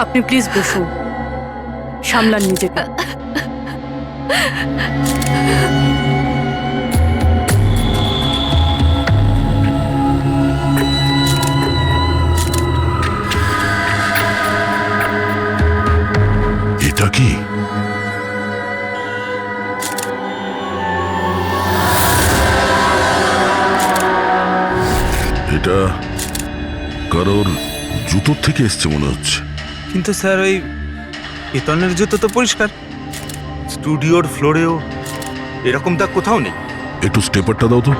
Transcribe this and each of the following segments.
আপনি প্লিজ বসুন, সামলান নিজেকে। এটা কি? এটা কারোর জুতোর থেকে এসছে মনে হচ্ছে। কিন্তু স্যার ওই কেতনের জুতো তো পরিষ্কার, স্টুডিওর ফ্লোরেও এরকম দাগ কোথাও নেই। একটু স্টেপারটা দাও তো।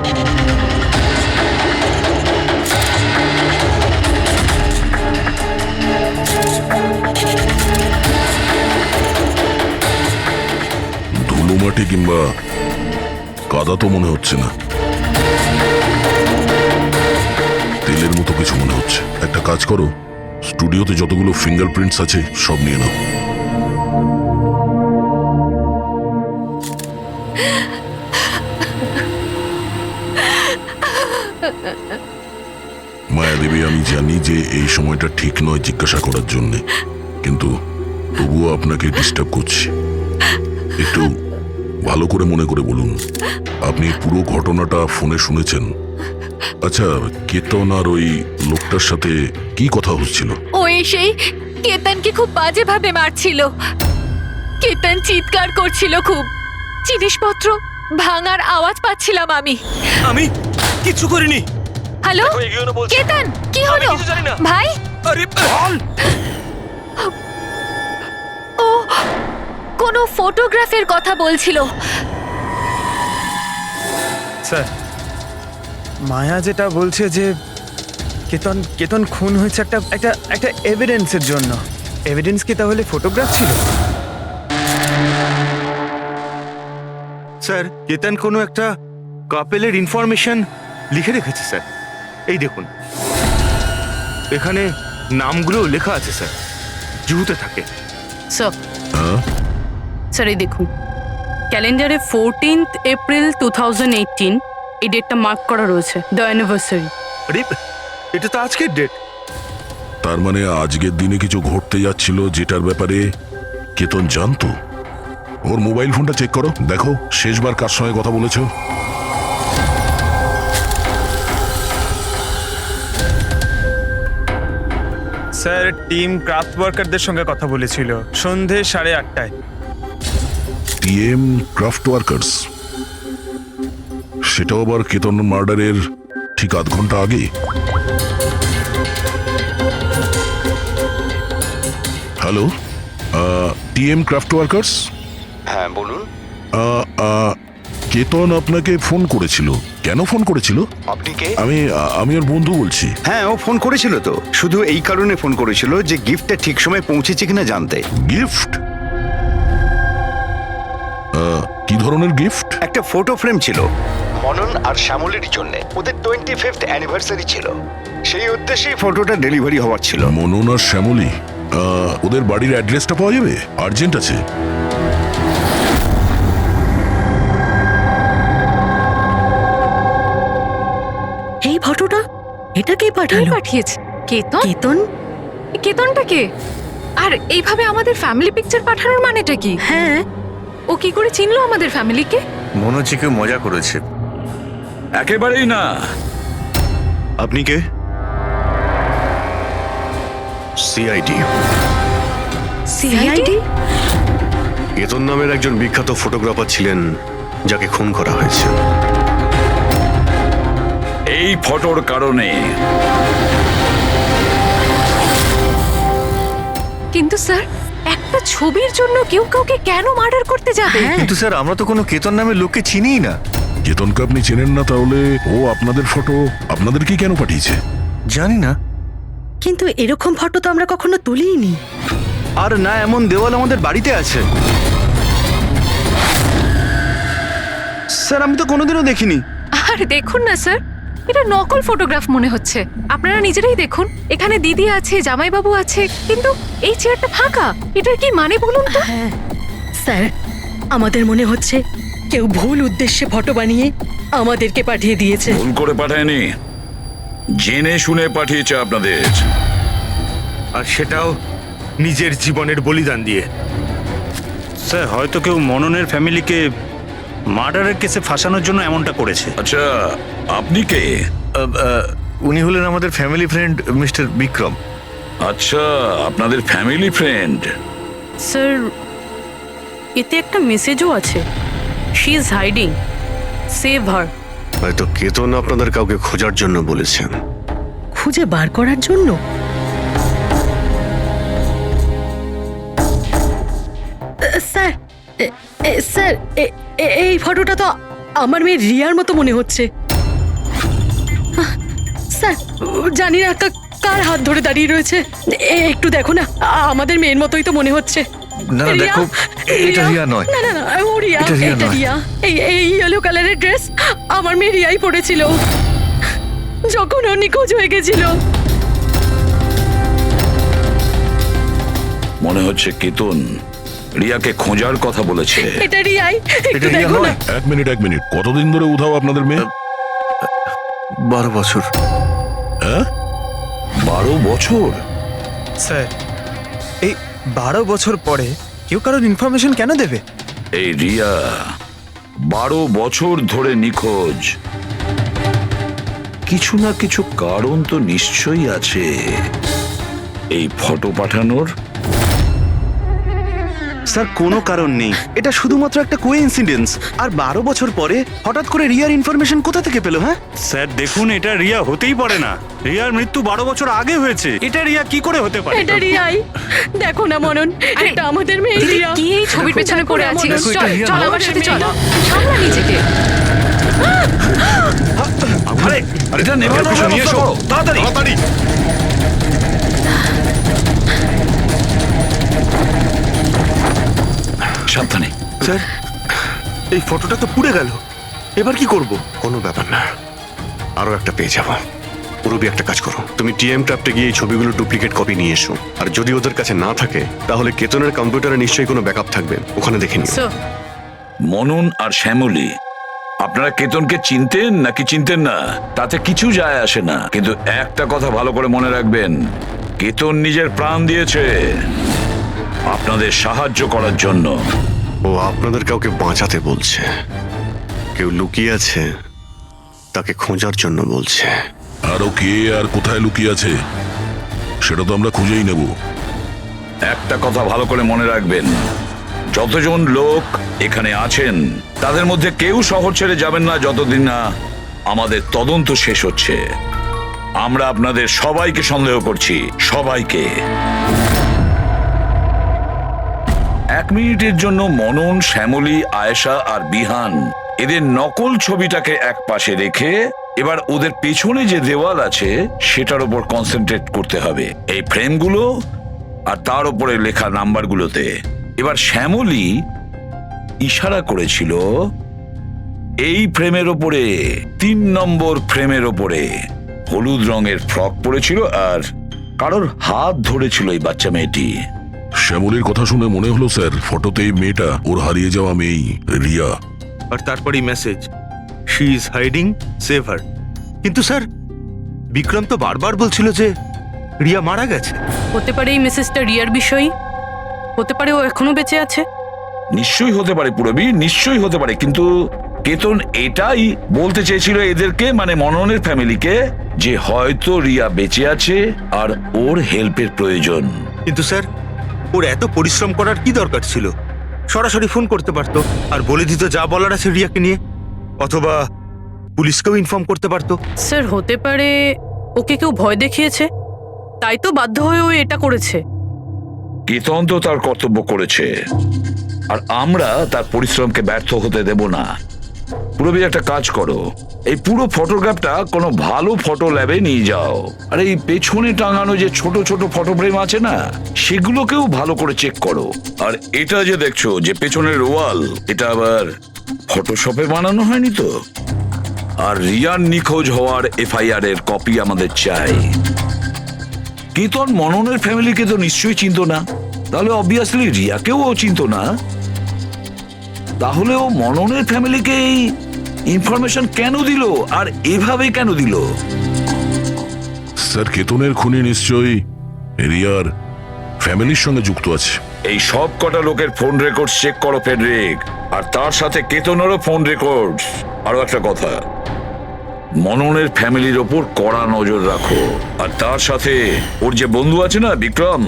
ধুলোমাটি কিংবা কাদা তো মনে হচ্ছে না, তেলের মতো কিছু মনে হচ্ছে। একটা কাজ করো, স্টুডিওতে যতগুলো ফিঙ্গারপ্রিন্টস আছে সব নিয়ে নাও। মায়াদেবী, আমি জানি যে এই সময়টা ঠিক নয় জিজ্ঞাসা করার জন্য, কিন্তু তবুও আপনাকে ডিস্টার্ব করছি। একটু ভালো করে মনে করে বলুন, আপনি পুরো ঘটনাটা ফোনে শুনেছেন? আচ্ছা, কেতন আর ওই লোকটার সাথে কি কথা হচ্ছিল? ও সেই কেতনকে খুব বাজেভাবে মারছিল। কেতন চিৎকার করছিল খুব, জিনিসপত্র ভাঙার আওয়াজ পাচ্ছিলাম আমি। আমি কিছু করিনি। হ্যালো কেতন, কি হলো ভাই? আরে বল। ও কোনো ফটোগ্রাফের কথা বলছিল। স্যার, মায়া যেটা বলছে যে কেতন কেতন খুন হয়েছে একটা একটা একটা এভিডেন্সের জন্য। এভিডেন্স কি তাহলে ফটোগ্রাফ ছিল? স্যার, কেতন কোনো একটা কাপেলের ইনফরমেশন লিখে রেখেছে স্যার। এই দেখুন, এখানে নামগুলো লেখা আছে স্যার, জুহুতে থাকে। স্যার, হ্যাঁ, স্যার এই দেখুন, ক্যালেন্ডারে 14th এপ্রিল 2018 এই ডেটটা মার্ক করা রয়েছে, দ্য অ্যানিভার্সারি। আরে এটা তো আজকের ডেট। তার মানে আজকের দিনে কিছু ঘটতে যাচ্ছিল যেটার ব্যাপারে কেতন জানতো। ওর মোবাইল ফোনটা চেক করো, দেখো শেষবার কার সঙ্গে কথা বলেছো। স্যার, টিম ক্রাফট ওয়ার্কারদের সঙ্গে কথা বলেছিল সন্ধে 8:30টায়। টিএম ক্রাফট ওয়ার্কার্স, সেটাও আবার কেতন মার্ডারের ঠিক আধ ঘন্টা আগে। Hello, TM craft workers. হ্যাঁ বলুন। কেতন আপনাকে ফোন করেছিল। কেন ফোন করেছিল? আপনি কে? আমি ওর বন্ধু বলছি। হ্যাঁ, ও ফোন করেছিল তো, শুধু এই কারণে ফোন করেছিল যে গিফটটা ঠিক সময় পৌঁছেছে কিনা জানতে। গিফট? কি ধরনের গিফট? একটা ফটো ফ্রেম ছিল মনন আর শ্যামলীর জন্য, ওদের 25th অ্যানিভার্সারি ছিল, সেই উদ্দেশ্যেই ফটোটা ডেলিভারি হওয়ার ছিল। মনন আর শ্যামলী, ওদের বাড়ির অ্যাড্রেসটা পাওয়া যাবে? আর্জেন্ট আছে। এই ফটোটা এটা কে কে পাঠালো? পাঠিয়েছে? কেতন? কেতন? কেতনটা কে? আর এইভাবে আমাদের ফ্যামিলি পিকচার পাঠানোর মানেটা কি? হ্যাঁ, ও কি করে চিনলো আমাদের ফ্যামিলিকে? মনে হচ্ছে কেউ মজা করেছে। একেবারেই না। আপনি কে? সিআইডি। সিআইডি? কেতন নামের একজন বিখ্যাত ফটোগ্রাফার ছিলেন যাকে খুন করা হয়েছে। এই ফটোর কারণে। কিন্তু স্যার, একটা ছবির জন্য কেউ কাউকে কেন মার্ডার করতে যাবে? কিন্তু স্যার, আমরা তো কোনো কেতন নামের লোককে চিনিই না। কেতনকে আপনি চেনেন না, তাহলে ও আপনাদের ফটো আপনাদেরকে কেন পাঠিয়েছে? জানি না। কিন্তু এরকম ফটো তো আমরা কখনো তুলিনি। আর না এমন দেওয়াল আমাদের বাড়িতে আছে। স্যার, আমি তো কোনোদিনও দেখিনি। আর দেখুন না স্যার, এটা নকল ফটোগ্রাফ মনে হচ্ছে। আপনারা নিজেরাই দেখুন, এখানে দিদি আছে, জামাইবাবু আছে, কিন্তু এই চেয়ারটা ফাঁকা। এটার কি মানে বলুন তো? হ্যাঁ স্যার, আমাদের মনে হচ্ছে কেউ ভুল উদ্দেশ্যে ফটো বানিয়ে আমাদেরকে পাঠিয়ে দিয়েছে। ভুল করে পাঠায়নি, জেনে শুনে পাঠিয়েছে আপনাদের। আর সেটাও নিজের জীবনের বলিদান দিয়ে। স্যার হয়তো কেউ মননের ফ্যামিলিকে মার্ডারের কেসে ফাঁসানোর জন্য এমনটা করেছে। আচ্ছা, আপনি কে? উনি হলেন আমাদের ফ্যামিলি ফ্রেন্ড মিস্টার বিক্রম। আচ্ছা, আপনাদের ফ্যামিলি ফ্রেন্ড। স্যার এতে একটা মেসেজও আছে, শি ইজ হাইডিং, সেভ হার। হয়তো কেতন আপনাদের কাউকে খোঁজার জন্য বলেছেন। খুঁজে বার করার জন্য? স্যার স্যার এই ফটোটা তো আমার মেয়ে রিয়ার মতো মনে হচ্ছে। স্যার জানি না কার হাত ধরে দাঁড়িয়ে রয়েছে, একটু দেখো না, আমাদের মেয়ের মতোই তো মনে হচ্ছে। না না, দেখো, এটা রিয়া নয়। না না না, ও রিয়া, এটা রিয়া এটা নয়। রিয়া। এই ইয়েলো কালারের ড্রেস আমার মেয়ে রিয়াই পরেছিল যখন ও নিখোঁজ হয়ে গেছিল। মনে হচ্ছে কেতন রিয়াকে খোঁজার কথা বলেছে। এটা রিয়াই, একটু এটা রিয়া দেখো না। নয়। এক মিনিট কতদিন ধরে উধাও আপনাদের মেয়ে? 12 বছর। হ্যাঁ, 12 বছর? স্যার এই 12 বছর পরে কেউ কারোর ইনফরমেশন কেন দেবে? এই রিয়া 12 বছর ধরে নিখোঁজ। কিছু না কিছু কারণ তো নিশ্চয়ই আছে এই ফটো পাঠানোর। স্যার কোনো কারণ নেই, এটা শুধুমাত্র একটা কোইন্সিডেন্স। আর 12 বছর পরে হঠাৎ করে রিয়ার ইনফরমেশন কোথা থেকে পেলো? হ্যাঁ স্যার দেখুন, এটা রিয়া হতেই পারে না। রিয়ার মৃত্যু 12 বছর আগে হয়েছে। এটা রিয়া কি করে হতে পারে? এটা রিয়াই, দেখো না মনন, এটা আমাদের মেয়ে রিয়া। কি এই ছবির পেছনে পড়ে আছিস? দেখো, এটা চল রিয়া চল নয়। আমার সাথে চল, সামলা নিজেকে। আরে এটা নেভার পিছনে নিয়ে এসো তাড়াতাড়ি। সাবধানে। স্যার এই ফটোটা তো পুড়ে গেল, এবার কি করব? কোনো ব্যাপার না, আরো একটা পেয়ে যাবো। পুরবি একটা কাজ করো, তুমি টিএম ট্যাপটে গিয়ে এই ছবিগুলো ডুপ্লিকেট কপি নিয়ে এসো। আর যদি ওদের কাছে না থাকে তাহলে কেতনের কম্পিউটারে নিশ্চয়ই কোনো ব্যাকআপ থাকবে, ওখানে দেখে নিও। স্যার মনন আর শ্যামলী, আপনারা কেতনকে চিনতেন নাকি চিনতেন না তাতে কিছু যায় আসে না, কিন্তু একটা কথা ভালো করে মনে রাখবেন, কেতন নিজের প্রাণ দিয়েছে আপনাদের সাহায্য করার জন্য। ও আপনাদের কাউকে বাঁচাতে বলছে, কেউ লুকিয়ে আছে তাকে খোঁজার জন্য বলছে। আরো কে আর কোথায় লুকিয়ে আছে সেটা তো আমরা খুঁজেই নেব। একটা কথা ভালো করে মনে রাখবেন, যতজন লোক এখানে আছেন তাদের মধ্যে কেউ শহর ছেড়ে যাবেন না যতদিন না আমাদের তদন্ত শেষ হচ্ছে। আমরা আপনাদের সবাইকে সন্দেহ করছি, সবাইকে। 1 মিনিটের জন্য মনন, শ্যামলী, আয়েশা আর বিহান এদের নকল ছবিটাকে এক পাশে রেখে এবার ওদের পেছনে যে দেওয়াল আছে সেটার উপর কনসেন্ট্রেট করতে হবে, এই ফ্রেমগুলো আর তার উপরে লেখা নাম্বারগুলোতে। এবার শ্যামলী ইশারা করেছিল এই ফ্রেমের ওপরে, 3 নম্বর ফ্রেমের ওপরে হলুদ রঙের ফ্রক পরেছিল আর কারোর হাত ধরেছিল এই বাচ্চা মেয়েটি। শ্যামলীর কথা শুনে মনে হলো স্যার ফটোতে এই মেয়েটা ওর হারিয়ে যাওয়া মেয়েই রিয়া। আর তারপরেই message, she is hiding, save হার। কিন্তু স্যার বিক্রম তো বারবার বলছিল যে রিয়া মারা গেছে। হতে পারে এই মেসেজটা রিয়ার বিষয়, হতে পারে ও এখনো বেঁচে আছে। নিশ্চয়ই হতে পারে পুরবি, নিশ্চয়ই হতে পারে, কিন্তু কেতন এটাই বলতে চেয়েছিল এদেরকে, মানে মননের ফ্যামিলিকে, যে হয়তো রিয়া বেঁচে আছে আর ওর হেল্পের প্রয়োজন। কিন্তু স্যার ওর এত পরিশ্রম করার কি দরকার ছিল? সরাসরি ফোন করতে পারতো আর বলে দিত যা বলার আছে রিয়াকে নিয়ে, অথবা পুলিশকেও ইনফর্ম করতে পারতো। স্যার হতে পারে ওকে কেউ ভয় দেখিয়েছে, তাই তো বাধ্য হয়ে ও এটা করেছে। কেতন তো তার কর্তব্য করেছে আর আমরা তার পরিশ্রমকে ব্যর্থ হতে দেব না। পুরবি একটা কাজ করো, এই পুরো ফটোগ্রাফটা কোনো ভালো ফটো ল্যাবে নিয়ে যাও, আর এই পেছনে টাঙানো যে ছোট ছোট ফটো ফ্রেম আছে না সেগুলোকেও ভালো করে চেক করো। আর এটা যে দেখছো যে পেছনের ওয়াল, এটা আবার ফটোশপে বানানো হয়নি তো? আর রিয়ার নিখোঁজ হওয়ার এফআইআর এর কপি আমাদের চাই। কেতন মননের ফ্যামিলিকে তো নিশ্চয়ই চিনতো না, তাহলে অবভিয়াসলি রিয়াকেও ও চিনতো না। তাহলে ও মননের ফ্যামিলিকে এই ইনফরমেশন কেন দিল আর এভাবে কেন দিল? স্যার কেতনের খুনি নিশ্চয়ই রিয়ার ফ্যামিলির সঙ্গে যুক্ত আছে। এই সব কটা লোকের ফোন রেকর্ড চেক করো ফেডরিক, আর তার সাথে কেতনেরও ফোন রেকর্ড। আরো একটা কথা, মননের ফ্যামিলির ওপর কড়া নজর রাখো, আর তার সাথে ওর যে বন্ধু আছে না বিক্রম,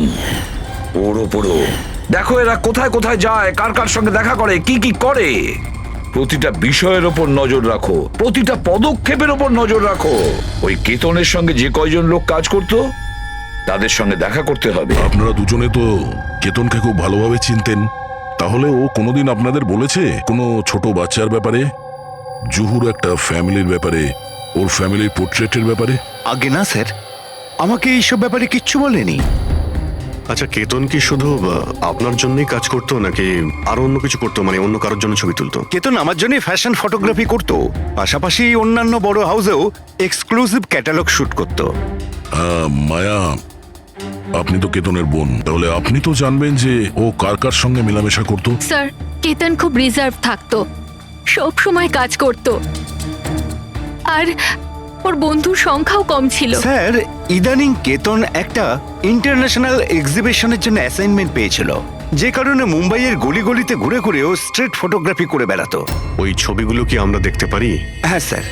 ওর ওপরও দেখো। এরা কোথায় কোথায় যায়, কার কার সঙ্গে দেখা করে, কি কি করে, প্রতিটা বিষয়ের ওপর নজর রাখো, প্রতিটা পদক্ষেপের ওপর নজর রাখো। ওই কেতনের সঙ্গে যে কয়জন লোক কাজ করতো তাদের সঙ্গে দেখা করতে হবে। আপনারা দুজনে তো কেতনকে খুব ভালোভাবে চিনতেন, তাহলে ও কোনোদিন আপনাদের বলেছে কোনো ছোট বাচ্চার ব্যাপারে, জুহুর একটা ফ্যামিলির ব্যাপারে, ওর ফ্যামিলির পোর্ট্রেটের ব্যাপারে? আগে না স্যার, আমাকে এইসব ব্যাপারে কিচ্ছু বলেনি। আচ্ছা, কেতন কি শুধু আপনার জন্যই কাজ করতো নাকি আরো অন্য কিছু করতো, মানে অন্য কারোর জন্য ছবি তুলতো? কেতন আমার জন্য ফ্যাশন ফটোগ্রাফি করতো, পাশাপাশি অন্যান্য বড় হাউসেও এক্সক্লুসিভ ক্যাটালগ শুট করতো। মায়া, আপনি তো কেতনের বোন, তাহলে আপনি তো জানবেন যে ও কার কার সঙ্গে মেলামেশা করতো। স্যার, কেতন খুব রিজার্ভ থাকতো, সব সময় কাজ করত, আর ওর বন্ধুর সংখ্যাও কম ছিল। স্যার, ইদানিং কেতন একটা ইন্টারন্যাশনাল এক্সিবিশনের জন্য অ্যাসাইনমেন্ট পেয়েছিল, যে কারণে মুম্বাইয়ের গলি গলিতে ঘুরে ঘুরে ও স্ট্রিট ফটোগ্রাফি করে বেড়াতো। ওই ছবিগুলো কি আমরা দেখতে পারি? হ্যাঁ স্যার।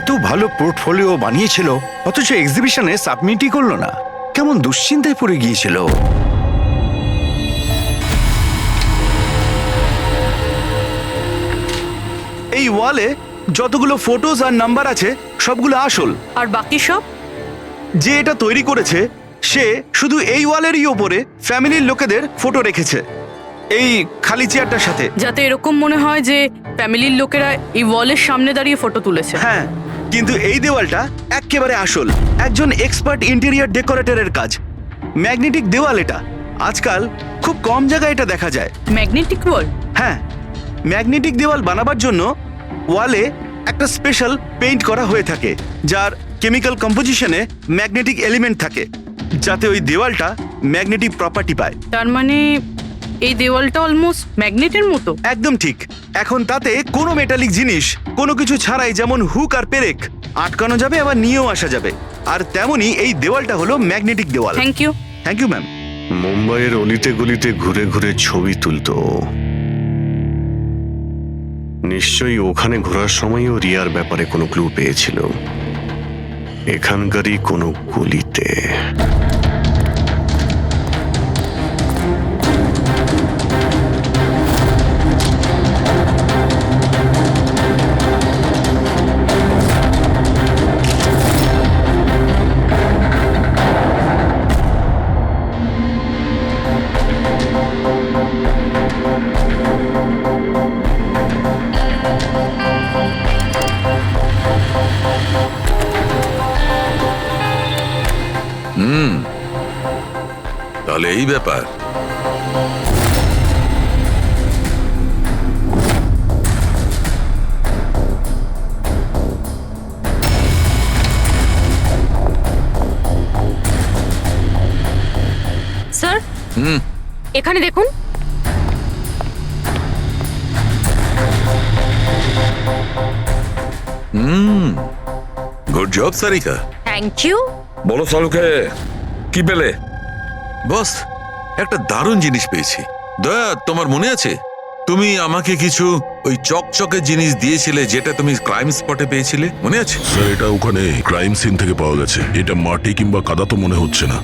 এত ভালো পোর্টফোলিও বানিয়েছিল, অথচ এক্সিবিশনে সাবমিটই করলো না। কেমন দুশ্চিন্তায় পড়ে গিয়েছিল। এই ওয়ালে যতগুলো ফটোজ আর নাম্বার আছে সবগুলো আসল, আর বাকি সব? যে এটা তৈরি করেছে সে শুধু এই ওয়ালেরই ওপরে ফ্যামিলির লোকেদের ফটো রেখেছে, এই খালি চেয়ারটার সাথে। যাতে এরকম মনে হয় যে ফ্যামিলির লোকেরা এই ওয়ালের সামনে দাঁড়িয়ে ফটো তুলেছে। হ্যাঁ, কিন্তু এই দেওয়ালটা একেবারে আসল, একজন এক্সপার্ট ইন্টেরিয়র ডেকোরেটরের কাজ। ম্যাগনেটিক দেওয়াল এটা, আজকাল খুব কম জায়গায় এটা দেখা যায়। ম্যাগনেটিক ওয়াল? হ্যাঁ, ম্যাগনেটিক দেওয়াল বানাবার জন্য ওয়ালে একটা স্পেশাল পেইন্ট করা হয়ে থাকে, যার কেমিক্যাল কম্পোজিশনে ম্যাগনেটিক এলিমেন্ট থাকে, যাতে ওই দেওয়ালটা ম্যাগনেটিক প্রপার্টি পায়। তার মানে এই দেওয়ালটা অলমোস্ট ম্যাগনেটের মতো। একদম ঠিক। এখন তাতে কোনো মেটালিক জিনিস কোনো কিছু ছাড়াই, যেমন হুক আর পেরেক, আটকানো যাবে, আবার নিয়েও আসা যাবে। আর তেমনি এই দেওয়ালটা হলো ম্যাগনেটিক দেওয়াল। Thank you. Thank you ma'am. মুম্বাইয়ের অলিতে গলিতে ঘুরে ঘুরে ছবি তুলতো, নিশ্চয়ই ওখানে ঘোরার সময়ও রিয়ার ব্যাপারে কোনো ক্লু পেয়েছিল, এখানকারই কোনো গলিতে। তাহলে এই ব্যাপার। স্যার, এখানে দেখুন। Good job Sarika. Thank you. বলো সালুকে, কি পেলে? বস, একটা দারুণ জিনিস পেয়েছি। দয়া, তোমার মনে আছে তুমি আমাকে কিছু ওই চকচকে জিনিস দিয়েছিলে, যেটা তুমি ক্রাইম স্পটে পেয়েছিলে, মনে আছে? স্যার, এটা ওখানে ক্রাইম সিন থেকে পাওয়া গেছে। এটা মাটি কিংবা কাদা তো মনে হচ্ছে না,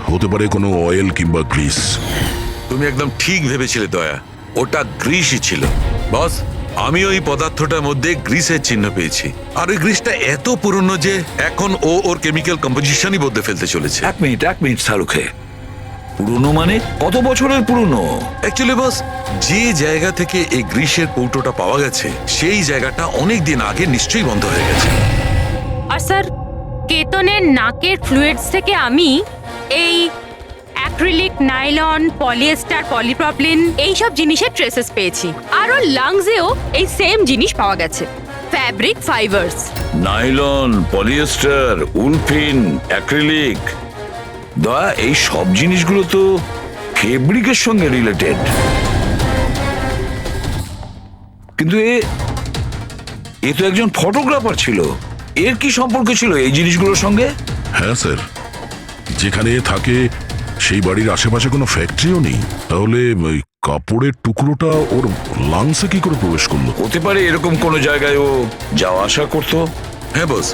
হতে পারে কোনো অয়েল কিংবা গ্রিস। তুমি একদম ঠিক ভেবেছিলে দয়া, ওটা গ্রিসই ছিল। বস, আমি ওই পদার্থটার মধ্যে গ্রিসের চিহ্ন পেয়েছি, আর ওই গ্রিসটা এত পুরনো যে এখন ওর কেমিক্যাল কম্পোজিশনই বদলে ফেলতে চলেছে। এক মিনিট সালুকে, পুরনো মানে কত বছরের পুরনো? অ্যাকচুয়ালি বস, যে জায়গা থেকে এই গ্রিসের কৌটোটা পাওয়া গেছে সেই জায়গাটা অনেক দিন আগে নিশ্চয়ই বন্ধ হয়ে গেছে। আর স্যার, কেতনের নাকের ফ্লুইডস থেকে আমি এই অ্যাক্রিলিক, নাইলন, পলিয়েস্টার, পলিপ্রপলিন এইসব জিনিসের ট্রেসেস পেয়েছি। আর ওর লাংসেও এই সেম জিনিস পাওয়া গেছে, fabric fibres. Nylon, polyester, olefin, acrylic, দয়া, এই সব জিনিসগুলো তো ফেব্রিকের সঙ্গে রিলেটেড, কিন্তু এ তো একজন ফটোগ্রাফার ছিল। এর কি সম্পর্ক ছিল এই জিনিসগুলোর সঙ্গে? হ্যাঁ স্যার, যেখানে এ থাকে সেই বাড়ির আশেপাশে কোনো ফ্যাক্টরিও নেই, তাহলে ওই কাপড়ের টুকরোটা ওর লাংসে কি করে প্রবেশ করলো? হতে পারে এরকম কোনো জায়গায় ও যাওয়া আসা করতো। হ্যাঁ বস,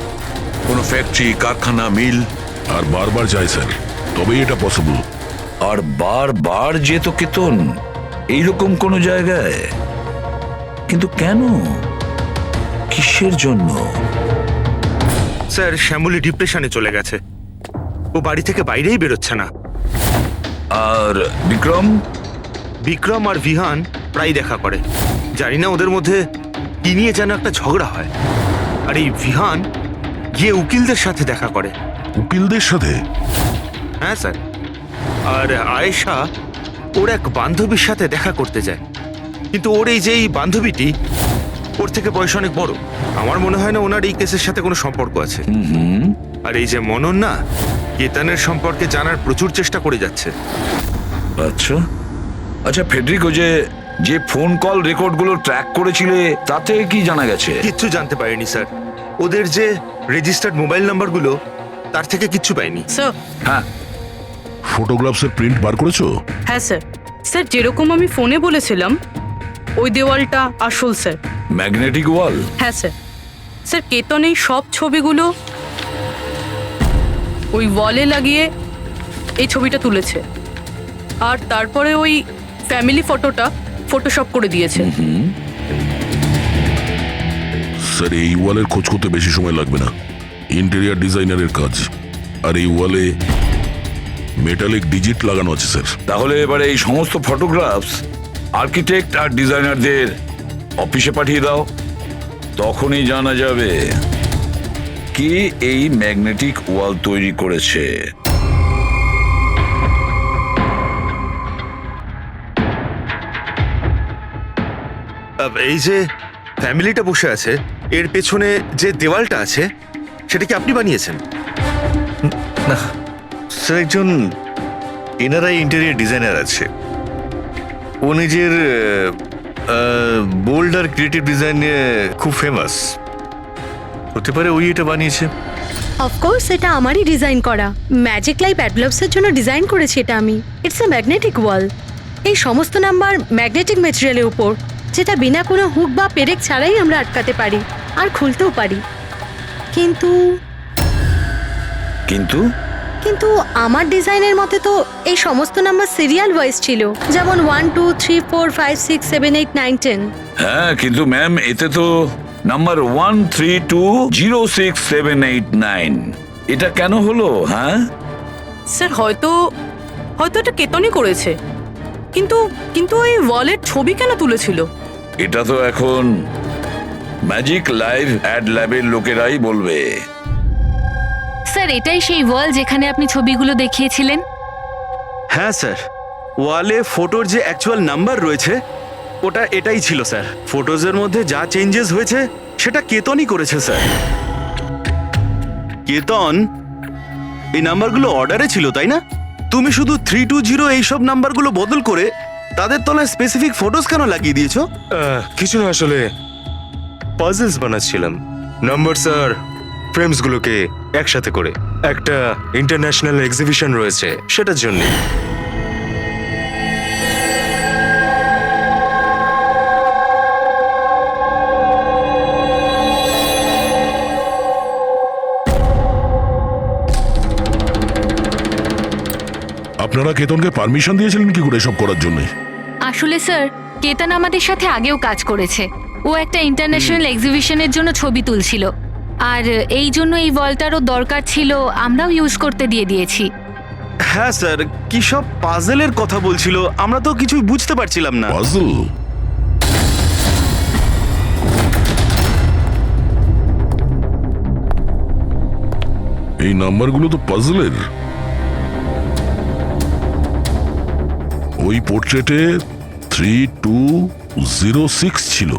কোনো ফ্যাক্টরি, কারখানা, মিল। আর বারবার যায় স্যার, তবেই এটা পসিবল। আর বারবার যেত কেতন এইরকম কোনো জায়গায়, কিন্তু কেন, কিসের জন্য? স্যার, শ্যামলী ডিপ্রেশনে চলে গেছে, ও বাড়ি থেকে বাইরেই বেরোচ্ছে না। আর বিক্রম? বিক্রম আর ভিহান প্রায় দেখা করে, জানি না ওদের মধ্যে কি নিয়ে যেন একটা ঝগড়া হয়। আর এই ভিহান গিয়ে উকিলদের সাথে দেখা করে। উকিলদের সাথে? হ্যাঁ স্যার। আর আয়েশা ওর এক বান্ধবীর সাথে দেখা করতে যায়, কিন্তু ওর এই যে এই বান্ধবীটি ওর থেকে বয়স অনেক বড়। আমার মনে হয় না ওনার এই কেসের সাথে কোনো সম্পর্ক আছে। আর এই যে মনন না, কেতনের সম্পর্কে জানার প্রচুর চেষ্টা করে যাচ্ছে। আচ্ছা আচ্ছা, ফেডরিকো যে ফোন কল রেকর্ডগুলো ট্র্যাক করেছিলে তাতে কি জানা গেছে? কিচ্ছু জানতে পারিনি স্যার। ওদের যে রেজিস্টার্ড মোবাইল নাম্বারগুলো, তার থেকে কিচ্ছু পাইনি। স্যার। হ্যাঁ, ফটোগ্রাফসের প্রিন্ট বার করেছো? হ্যাঁ স্যার। স্যার, যেরকম আমি ফোনে বলেছিলাম ওই দেওয়ালটা আসল স্যার। ম্যাগনেটিক ওয়াল? হ্যাঁ স্যার। স্যার, কেতন এই সব ছবিগুলো ওই ওয়ালে লাগিয়ে এই ছবিটা তুলেছে, আর তারপরে ওই ফ্যামিলি ফটোটা ফটোশপ করে দিয়েছে। স্যার, এই ওয়ালের খোঁজ করতে বেশি সময় লাগবে না, ইন্টেরিয়ার ডিজাইনারের কাজ। আর এই ওয়ালে মেটালিক ডিজিট লাগানো আছে স্যার। তাহলে এবারে এই সমস্ত ফটোগ্রাফস আর্কিটেক্ট আর ডিজাইনারদের অফিসে পাঠিয়ে দাও, তখনই জানা যাবে কে এই ম্যাগনেটিক ওয়াল তৈরি করেছে। এই যে ফ্যামিলিটা বসে আছে, এর পেছনে যে দেওয়ালটা আছে সেটা কি আপনি বানিয়েছেন? না স্যার, একজন এনআরআই ইন্টেরিয়র ডিজাইনার আছে, ও নিজের বোল্ড আর ক্রিয়েটিভ ডিজাইন নিয়ে খুব ফেমাস। হতে পারে ওই এটা বানিয়েছে। অফকোর্স এটা আমারই ডিজাইন করা, ম্যাজিক লাইফ অ্যাডব্লবসের জন্য ডিজাইন করেছি এটা আমি। ইটস এ ম্যাগনেটিক ওয়াল। এই সমস্ত নাম্বার ম্যাগনেটিক ম্যাটেরিয়ালের উপর, যেটা বিনা কোনো হুক বা পেরেক ছাড়াই আমরা আটকাতে পারি আর খুলতেও পারি। কিন্তু কিন্তু কিন্তু আমার ডিজাইনের মতে তো এই সমস্ত নাম্বার সিরিয়াল ওয়াইজ ছিল, যেমন 1 2 3 4 5 6 7 8 9 10। হ্যাঁ, কিন্তু ম্যাম এতে তো নাম্বার 1320678 এটা কেন হলো? হ্যাঁ স্যার, হয়তো এটা কেতনই করেছে, কিন্তু কিন্তু ওই ওয়ালের ছবি কেন তুলেছিল? এটা তো এখন ম্যাজিক লাইভ অ্যাড ল্যাবের লোকেরাই বলবে। স্যার, এটাই সেই ওয়াল যেখানে আপনি ছবিগুলো দেখিয়েছিলেন? হ্যাঁ স্যার, ওয়ালে ফটোর যে অ্যাকচুয়াল নাম্বার রয়েছে ওটা এটাই ছিল স্যার। ফটোজের মধ্যে যা চেঞ্জেস হয়েছে সেটা কেতনই করেছে স্যার। কেতন এই নাম্বারগুলো অর্ডারে ছিল, তাই না? তুমি শুধু 320 এইসব নাম্বারগুলো বদল করে তাদের তলায় স্পেসিফিক ফটোজ কেন লাগিয়ে দিয়েছো? কিছু না, আসলে পাজলস বানাচ্ছিলাম, নাম্বারস আর ফ্রেমসগুলোকে একসাথে করে। একটা ইন্টারন্যাশনাল এক্সিবিশন রয়েছে, সেটার জন্য। আপনারা কেতনকে পারমিশন দিয়েছিলেন কি করে এসব করার জন্য? আসলে স্যার, কেতন আমাদের সাথে আগেও কাজ করেছে। ও একটা ইন্টারন্যাশনাল এক্সিবিশনের জন্য ছবি তুলছিল, আর এই জন্য এই ওয়ালটারও দরকার ছিল, আমরাও ইউজ করতে দিয়ে দিয়েছি। হ্যাঁ স্যার, কি সব পাজলের কথা বলছিল, আমরা তো কিছুই বুঝতে পারছিলাম না। পাজল? এই নাম্বারগুলো তো পাজলের। ওই পোর্ট্রেটে 3206 ছিল,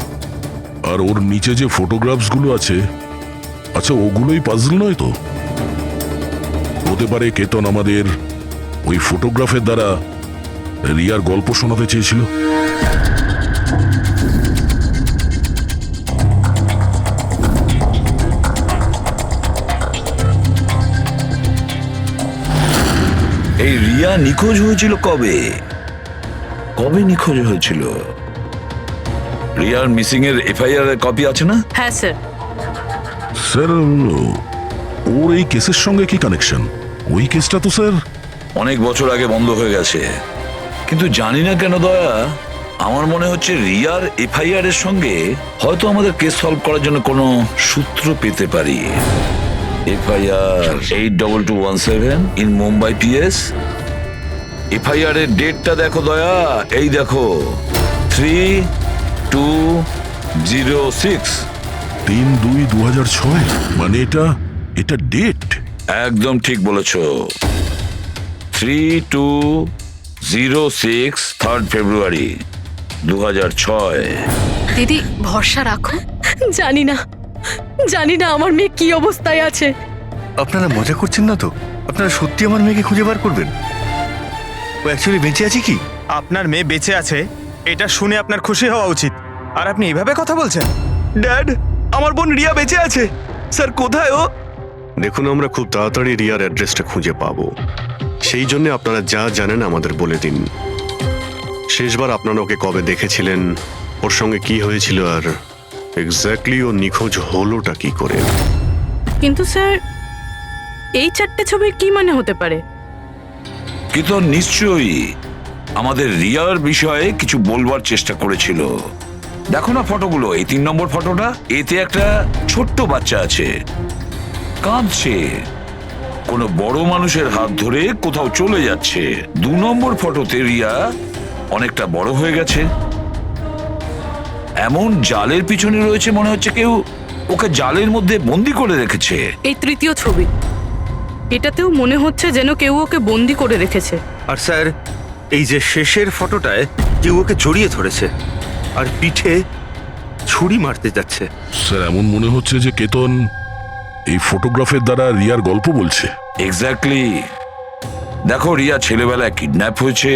আর ওর নিচে যে ফটোগ্রাফসগুলো আছে, আচ্ছা ওগুলোই পাজল নয় তো? হতে পারে কেতন আমাদের ওই ফটোগ্রাফের দ্বারা রিয়ার গল্প শোনাতে চেয়েছিল? এই রিয়া নিখোঁজ হয়েছিল কবে? কবে নিখোঁজ হয়েছিল? রিয়ার মিসিং এর এফআইআর এর কপি আছে না? হ্যাঁ স্যার। স্যার, ওর এই কেসের সঙ্গে কি কানেকশন? ওই কেসটা তো স্যার অনেক বছর আগে বন্ধ হয়ে গেছে, কিন্তু জানি না কেন দয়া, আমার মনে হচ্ছে রিয়ার এফআইআর এর সঙ্গে হয়তো আমাদের কেস সলভ করার জন্য কোনো সূত্র পেতে পারি। FIR 82217 in Mumbai PS. FIR এর ডেটটা দেখো দয়া, এই দেখো 3206। 3/2/2006, মানে এটা ডেট? একদম ঠিক বলেছ। 3206 3rd ফেব্রুয়ারি 2006। দিদি ভরসা রাখো। জানি না আমার মেয়ে কি অবস্থায় আছে। আপনারা মজা করছেন না তো? আপনারা সত্যি আমার মেয়েকে খুঁজে বার করবেন? ও অ্যাকচুয়ালি বেঁচে আছে কি? আপনার মেয়ে বেঁচে আছে এটা শুনে আপনার খুশি হওয়া উচিত, আর আপনি এভাবে কথা বলছেন। ড্যাড, আমার বোন রিয়া বেঁচে আছে। স্যার, কোথায় ও? দেখুন, আমরা খুব তাড়াতাড়ি রিয়ার অ্যাড্রেসটা খুঁজে পাবো। সেই জন্য আপনারা যা জানেন আমাদের বলে দিন। শেষবার আপনারা ওকে কবে দেখেছিলেন, ওর সঙ্গে কি হয়েছিল, আর এক্স্যাক্টলি ও নিখোঁজ হলোটা কি করে? কিন্তু স্যার, এই 4টে ছবির কি মানে হতে পারে? কিন্তু নিশ্চয়ই আমাদের রিয়ার বিষয়ে কিছু বলবার চেষ্টা করেছিল। দেখো না ফটোগুলো, এই 3 নম্বর ফটোটা, এতে একটা ছোট্ট বাচ্চা আছে, কাঁদছে, কোনো বড় মানুষের হাত ধরে কোথাও চলে যাচ্ছে। 2 নম্বর ফটোতে রিয়া অনেকটা বড় হয়ে গেছে, এমন জালের পিছনে রয়েছে, মনে হচ্ছে কেউ ওকে জালের মধ্যে বন্দি করে রেখেছে। এই 3য় ছবি, এটাতেও মনে হচ্ছে যেন কেউ ওকে বন্দি করে রেখেছে। আর স্যার, এই যে শেষের ফটোটায় কেউ ওকে জড়িয়ে ধরেছে আর পিঠে ছুরি মারতে যাচ্ছে। স্যার, এমন মনে হচ্ছে যে কেতন এই ফটোগ্রাফের দ্বারা রিয়ার গল্প বলছে। এক্স্যাক্টলি। দেখো, রিয়া ছেলেবেলায় কিডন্যাপ হয়েছে,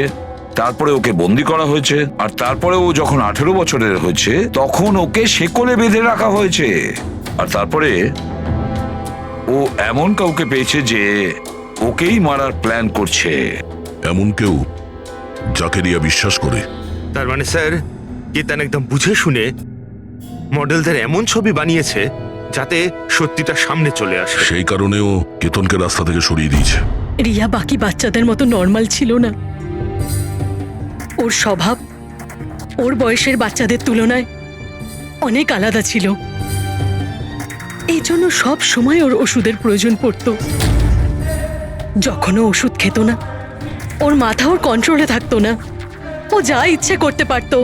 তারপরে ওকে বন্দি করা হয়েছে, আর তারপরে ও যখন 18 বছরের হয়েছে তখন ওকে শেকলে বেঁধে রাখা হয়েছে। আর তারপরে ও এমন কাউকে পেয়েছে যে ওকেই মারার প্ল্যান করছে। এমন কেউ যাকে রিয়া বিশ্বাস করে। তার মানে স্যার, কেতান একদম বুঝে শুনে মডেলদের এমন ছবি বানিয়েছে যাতে সত্যিটা সামনে চলে আসে। সেই কারণেও কেতনকে রাস্তা থেকে সরিয়ে দিয়েছে। রিয়া বাকি বাচ্চাদের মতো নর্মাল ছিল না। ওর স্বভাব ওর বয়সের বাচ্চাদের তুলনায় অনেক আলাদা ছিল। এই জন্য সব সময় ওর ওষুধের প্রয়োজন পড়তো। যখনও ওষুধ খেত না, ওর মাথা ওর কন্ট্রোলে থাকতো না। ও যা ইচ্ছে করতে পারতো।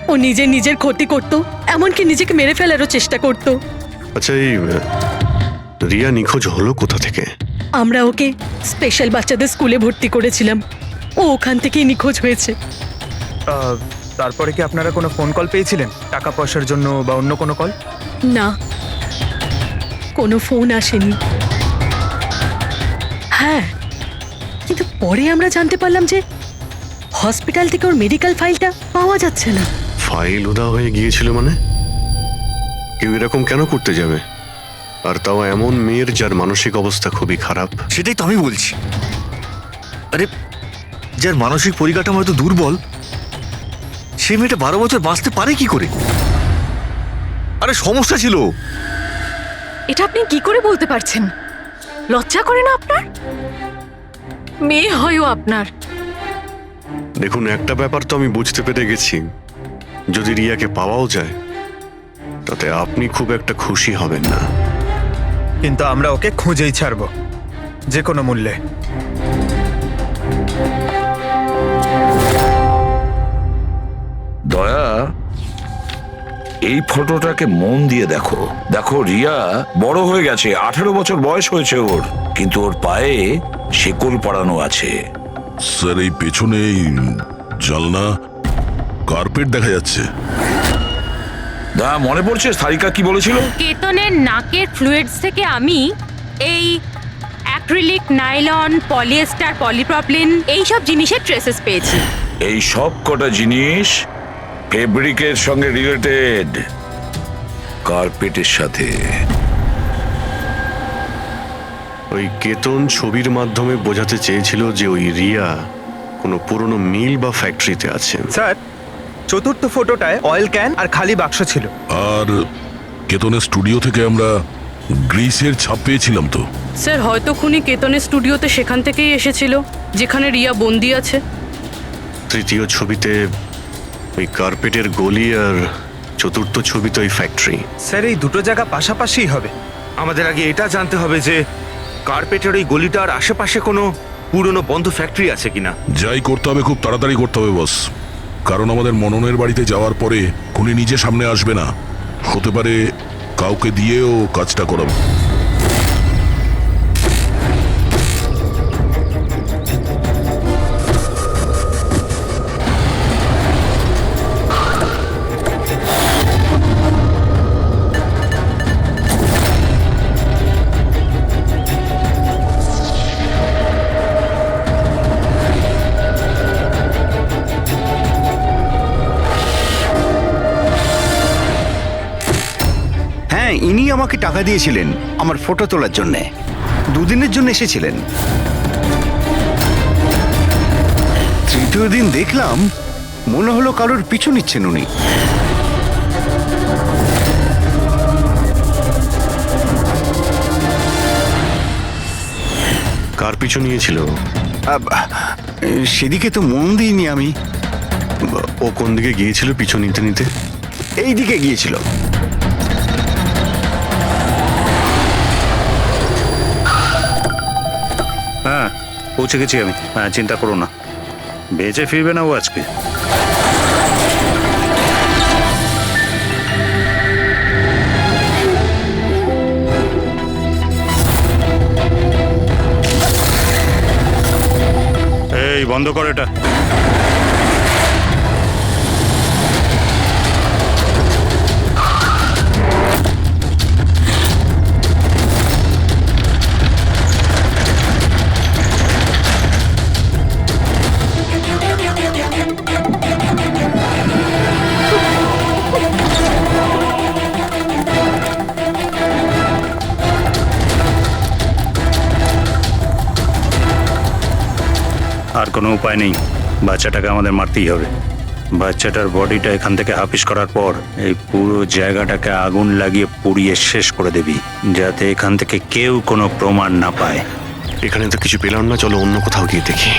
ও নিজের ক্ষতি করত, এমনকি নিজেকে মেরে ফেলারও চেষ্টা করত। আচ্ছা, এই রিয়া নিখোঁজ হলো কোথা থেকে? আমরা ওকে স্পেশাল বাচ্চাদের স্কুলে ভর্তি করেছিলাম। ও ওখান থেকেই নিখোঁজ হয়েছে। তারপরে কি আপনারা কোনো ফোন কল পেয়েছিলেন টাকা পয়সার জন্য বা অন্য কোনো কল? না, কোনো ফোন আসেনি। হ্যাঁ, কিন্তু পরে আমরা জানতে পারলাম যে হসপিটাল থেকে ওর মেডিকেল ফাইলটা পাওয়া যাচ্ছে না। ফাইল উদা হয়ে গিয়েছিল মানে? কেউ এরকম কেন করতে যাবে? আর তাও এমন মেয়ের যার মানসিক অবস্থা খুবই খারাপ। সেটাই তো আমি বলছি। আরে, যার মানসিক পরিকাঠামো এত দুর্বল, সে মেয়েটা 12 বছর বাঁচতে পারে কি করে? আরে, সমস্যা ছিল। এটা আপনি কি করে বলতে পারছেন? লজ্জা করে না আপনার? মেয়ে হয়ও আপনার। দেখুন, একটা ব্যাপার তো আমি বুঝতে পেরে গেছি, যদি রিয়াকে পাওয়াও যায় তাতে আপনি খুব একটা খুশি হবেন না। কিন্তু আমরা ওকে খুঁজেই ছাড়বো, যে কোনো মূল্যে। দয়া, এই ফটোটাকে মন দিয়ে দেখো। দেখো, রিয়া বড় হয়ে গেছে, 18 বছর বয়স হয়েছে ওর, কিন্তু ওর পায়ে শেকল পরানো আছে। স্যার, এই পেছনে এই জালনা কার্পেট দেখা যাচ্ছে। মনে পড়ছে সারিকা কি বলেছিল? কেতনের নাকের ফ্লুইডস থেকে আমি এই অ্যাক্রিলিক নাইলন পলিয়েস্টার পলিপ্রপলিন এইসব জিনিসের ট্রেসেস পেয়েছি। এই সব কটা জিনিস ফেব্রিকের সঙ্গে রিলেটেড, কার্পেটের সাথে। ওই কেতন ছবির মাধ্যমে বোঝাতে চেয়েছিল যে ওই রিয়া কোনো পুরনো মিল বা ফ্যাক্টরিতে আছে। স্যার, চতুর্থ ফটোটায় অয়েল ক্যান আর খালি বাক্স ছিল। আর কেতনের স্টুডিও থেকে আমরা গ্রিসের ছাপ পেয়েছিলাম তো। স্যার হয়তো খুনি কেতনের স্টুডিওতে সেখান থেকেই এসেছিল যেখানে রিয়া বন্দি আছে। তৃতীয় ছবিতে ওই কার্পেটের গলি আর চতুর্থ ছবিতে ওই ফ্যাক্টরি। স্যার এই দুটো জায়গা পাশাপাশিই হবে। আমাদের আগে এটা জানতে হবে যে কার্পেটের ওই গলিটার আশেপাশে কোনো পুরনো বন্ধ ফ্যাক্টরি আছে কিনা। যাই করতে হবে খুব তাড়াতাড়ি করতে হবে বস, কারণ আমাদের মননের বাড়িতে যাওয়ার পরে খুনি নিজে সামনে আসবে না, হতে পারে কাউকে দিয়েও কাজটা করাবো। হ্যাঁ, ইনি আমাকে টাকা দিয়েছিলেন আমার ফটো তোলার জন্যে। দুদিনের জন্য এসেছিলেন। তৃতীয় দিন দেখলাম মনে হলো কারোর পিছু নিচ্ছেন উনি। কার পিছু নিয়েছিল? সেদিকে তো মন দিইনি আমি। ও কোন দিকে গিয়েছিল পিছু নিতে নিতে? এই দিকে গিয়েছিল। হ্যাঁ, পৌঁছে গেছি আমি। হ্যাঁ, চিন্তা করো না, বেঁচে ফিরবে না ও আজকে। এই বন্ধ কর এটা। আর কোনো উপায় নেই, বাচ্চাটাকে আমাদের মারতেই হবে। বাচ্চাটার বডিটা এখান থেকে হাফিস করার পর এই পুরো জায়গাটাকে আগুন লাগিয়ে পুড়িয়ে শেষ করে দিবি, যাতে এখান থেকে কেউ কোনো প্রমাণ না পায়। এখানে তো কিছু পেলাম না, চলো অন্য কোথাও গিয়ে দেখি।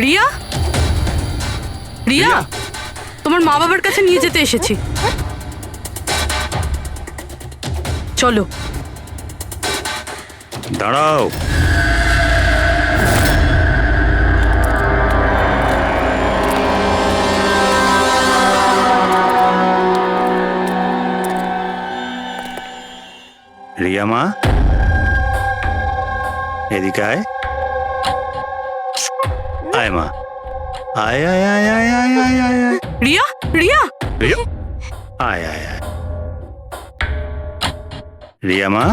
রিয়া, রিয়া, তোমার মা বাবার কাছে নিয়ে যেতে এসেছি, চলো। দাঁড়াও, রিয়া মা, এদিকে আয়। আয় মা, আয় আয় আয় আয় আয় আয় আয় আয়। রিয়া, রিয়া, আয় আয় আয়। রিয়া মা,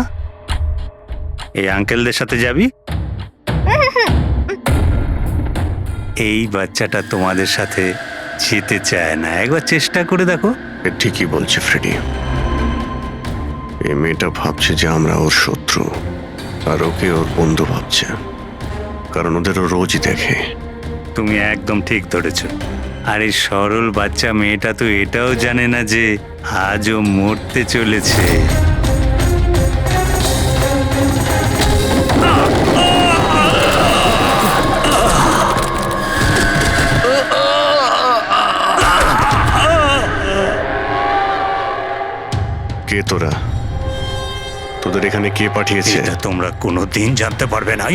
এই আঙ্কেলদের সাথে যাবি? এই বাচ্চাটা তোমাদের সাথে যেতে চায় না, একবার চেষ্টা করে দেখো। ঠিকই বলছে ফ্রেডি, এই মেয়েটা ভাবছে যে আমরা ওর শত্রু, আর ওকে ওর বন্ধু ভাবছে, কারণ ওদের ও রোজই দেখে। তুমি একদম ঠিক ধরেছ। আর এই সরল বাচ্চা মেয়েটা তো এটাও জানে না যে আজও মরতে চলেছে। কে তোরা? তোদের এখানে কে পাঠিয়েছে? এটা তোমরা কোনোদিন জানতে পারবে না।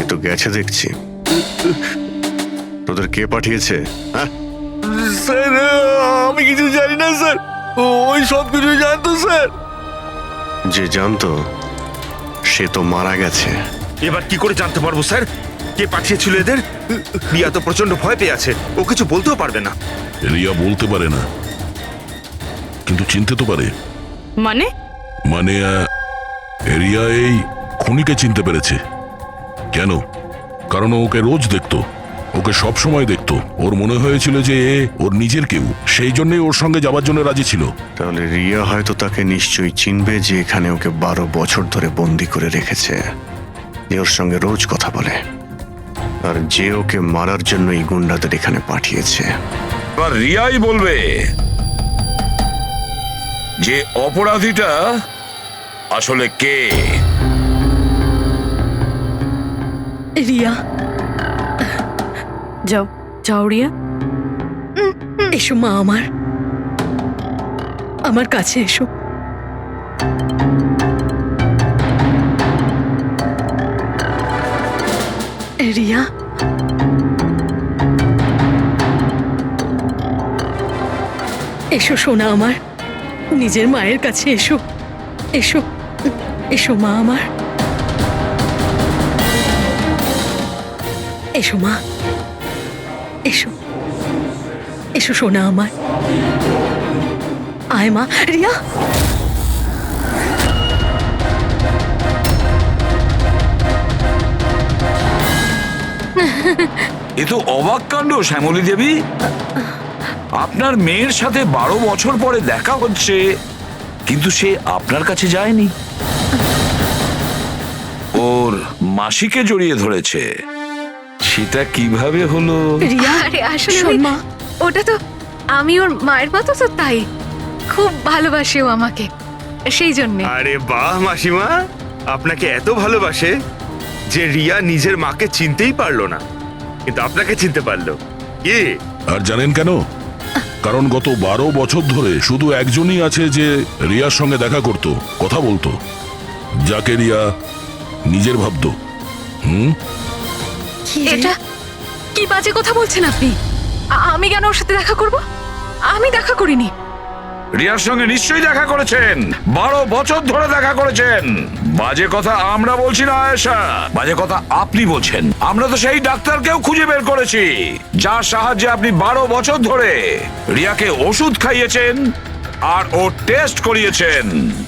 এ তো গেছে দেখছি। তোদের কে পাঠিয়েছে? হ্যাঁ, স্যার আমি কিছু জানি না স্যার, ওই সব কিছু জানতো স্যার। যে জানতো সে তো মারা গেছে। এবার কি করে জানতে পারবো স্যার কে পাঠিয়েছিল এদের? রিয়া তো প্রচন্ড ভয় পেয়ে আছে, ও কিছু বলতেও পারবে না। রিয়া বলতে পারে না, কিন্তু চিনতে তো পারে। মানে মানে রিয়া এই খুনিকে চিনতে পেরেছে। কেন? কারণ ও ওকে রোজ দেখতো, ওকে সব সময় দেখতো। ওর মনে হয়েছিল যে এ ওর নিজের কেউ, সেই জন্যই ওর সঙ্গে যাবার জন্য রাজি ছিল। তাহলে রিয়া হয়তো তাকে নিশ্চয়ই চিনবে, যে এখানে ওকে 12 বছর ধরে বন্দি করে রেখেছে, যে ওর সঙ্গে রোজ কথা বলে, আর যে ওকে মারার জন্য এই গুন্ডাদের এখানে পাঠিয়েছে। এবার রিয়াই বলবে যে অপরাধীটা আসলে কে। রিয়া, যাও যাও রিয়া। এসো মা, আমার কাছে এসো। রিয়া, এসো সোনা আমার, নিজের মায়ের কাছে এসো। এসো এসো মা আমার, এসো মা, এসো এসো সোনা আমার। আয় মা। রিয়া, এ তো অবাক কাণ্ড শ্যামলী দেবী। আপনার মেয়ের সাথে 12 বছর পরে দেখা হচ্ছে, কিন্তু সে আপনার কাছে যায়নি, ওর মাসিকে জড়িয়ে ধরেছে। সেটা কিভাবে হলো? রিয়া, আরে আসলে শোন মা, ওটা তো আমি ওর মায়ের মতো, তো তাই খুব ভালোবাসে ও আমাকে, সেই জন্যে। আরে বাহ মাসিমা, আপনাকে এত ভালোবাসে যে রিয়া নিজের মাকে চিনতেই পারলো না, কিন্তু আপনাকে চিনতে পারলো। কি? আর জানেন কেন? কারণ গত 12 বছর ধরে শুধু একজনই আছে যে রিয়ার সঙ্গে দেখা করত, কথা বলতো, যাকে রিয়া নিজের ভাবতো। এটা কি বাজে কথা বলছেন আপনি? আমি কেন ওর সাথে দেখা করব? আমি দেখা করিনি। রিয়ার সঙ্গে নিশ্চয়ই দেখা করেছেন, 12 বছর ধরে দেখা করেছেন। বাজে কথা আমরা বলছি না আয়েশা, বাজে কথা আপনি বলছেন। আমরা তো সেই ডাক্তারকেও খুঁজে বের করেছি যার সাহায্যে আপনি 12 বছর ধরে রিয়াকে ওষুধ খাইয়েছেন আর ও টেস্ট করিয়েছেন।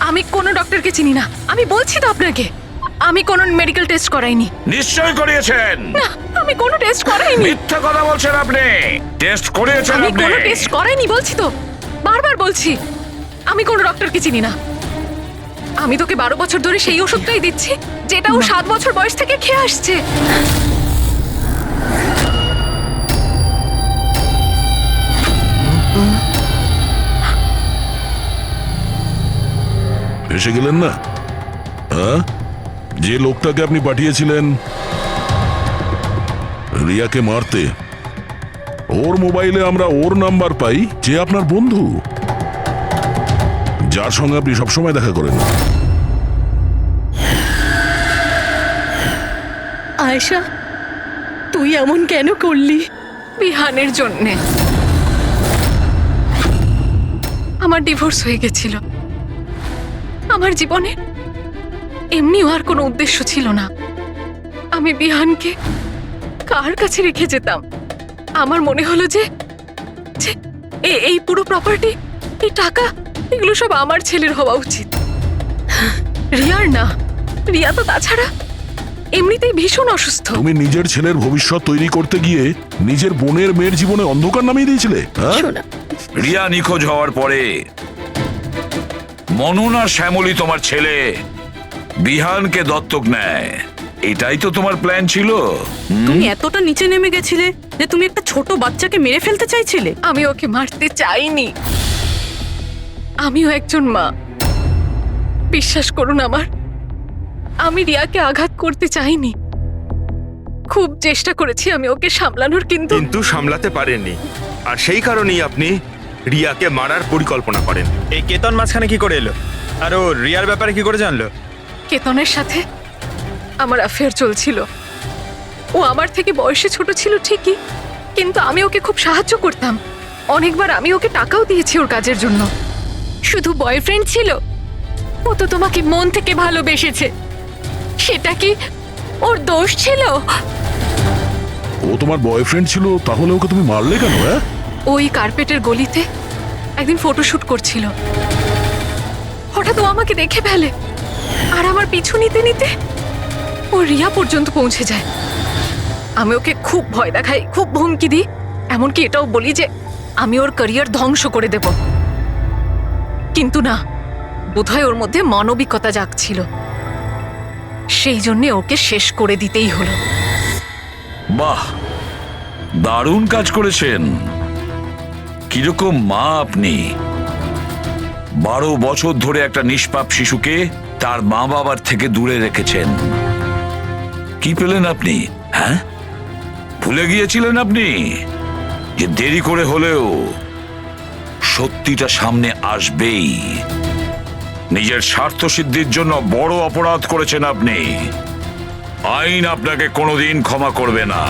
আমি কোনো ডক্টরকে চিনি না, আমি বলছি তো আপনাকে, আমি কোনো মেডিকেল টেস্ট করাইনি। নিশ্চয়ই করিয়েছেন। না, আমি কোনো টেস্ট করাইনি। মিথ্যা কথা বলছেন আপনি। টেস্ট করিয়েছেন আমি আপনি। কোনো টেস্ট করাইনি বলছি তো, বারবার বলছি আমি কোনো ডক্টরকে চিনি না। আমি তোকে 12 বছর ধরে সেই ওষুধটাই দিচ্ছি যেটা ও 7 বছর বয়স থেকে খেয়ে আসছে। এসে গেলেন না? হ্যাঁ, যে লোকটাকে আপনি পাঠিয়েছিলেন রিয়াকে মারতে, ওর মোবাইলে আমরা ওর নাম্বার পাই, যে আপনার বন্ধু, যার সঙ্গে আপনি সবসময় দেখা করেন। আয়েশা, তুই এমন কেন করলি? বিহানের জন্যে। আমার ডিভোর্স হয়ে গেছিল, আমার জীবনে এমনিও আর কোনো উদ্দেশ্য ছিল না। আমি বিহানকে কার কাছে রেখে যেতাম? আমার মনে হলো যে যে এই পুরো প্রপার্টি, এই টাকা, এগুলো সব আমার ছেলের হওয়া উচিত, রিয়ার না। রিয়া তো তাছাড়া এমনিতেই ভীষণ অসুস্থ। তুমি নিজের ছেলের ভবিষ্যৎ তৈরি করতে গিয়ে নিজের বোনের মেয়ের জীবনে অন্ধকার নামিয়ে দিয়েছিলে। হ্যাঁ? শোনা, রিয়া নিখোঁজ হওয়ার পরে মনন আর শ্যামলী তোমার ছেলে বিহানকে দত্তক নেয়, এটাই তো তোমার প্ল্যান ছিল। তুমি এতটা নিচে নেমে গেছিলে যে তুমি একটা ছোট বাচ্চাকে মেরে ফেলতে চাইছিলে। আমি ওকে মারতে চাইনি, আমিও একজন মা। বিশ্বাস করুন আমার, আমি রিয়াকে আঘাত করতে চাইনি। খুব চেষ্টা করেছি আমি ওকে সামলানোর, কিন্তু কিন্তু সামলাতে পারেননি। আর সেই কারণেই আপনি রিয়াকে মারার পরিকল্পনা করেন। এই কেতন মাঝখানে কি করে এলো? আর ও রিয়ার ব্যাপারে কি করে জানলো? কেতনের সাথে আমার অ্যাফেয়ার চলছিল। ও আমার থেকে বয়সে ছোট ছিল ঠিকই, কিন্তু আমি ওকে খুব সাহায্য করতাম। অনেকবার আমি ওকে টাকাও দিয়েছি ওর কাজের জন্য। শুধু বয়ফ্রেন্ড ছিল? ও তো তোমাকে মন থেকে ভালোবেসেছে। সেটা কি ওর দোষ ছিল? ও তোমার বয়ফ্রেন্ড ছিল, তাহলে ওকে তুমি মারলে কেন? হ্যাঁ, ওই কার্পেটের গলিতে একদিন ফটোশুট করছিল। হঠাৎ ও আমাকে দেখে ফেলে, আর আমার পিছু নিতে নিতে ও রিয়া পর্যন্ত পৌঁছে যায়। আমি ওকে খুব ভয় দেখাই, খুব হুমকি দিই, এমনকি এটাও বলি যে আমি ওর ক্যারিয়ার ধ্বংস করে দেব। কিন্তু না, বোধহয় ওর মধ্যে মানবিকতা জাগছিল, সেই জন্যে ওকে শেষ করে দিতেই হলো। বাহ, দারুণ কাজ করেছেন। কিরকম মা আপনি! 12 বছর ধরে একটা নিষ্পাপ শিশুকে তার মা বাবার থেকে দূরে রেখেছেন। কি পেলেন আপনি? হ্যাঁ, ভুলে গিয়েছিলেন আপনি যে দেরি করে হলেও সত্যিটা সামনে আসবেই। নিজের স্বার্থ সিদ্ধির জন্য বড় অপরাধ করেছেন আপনি। আইন আপনাকে কোনোদিন ক্ষমা করবে না।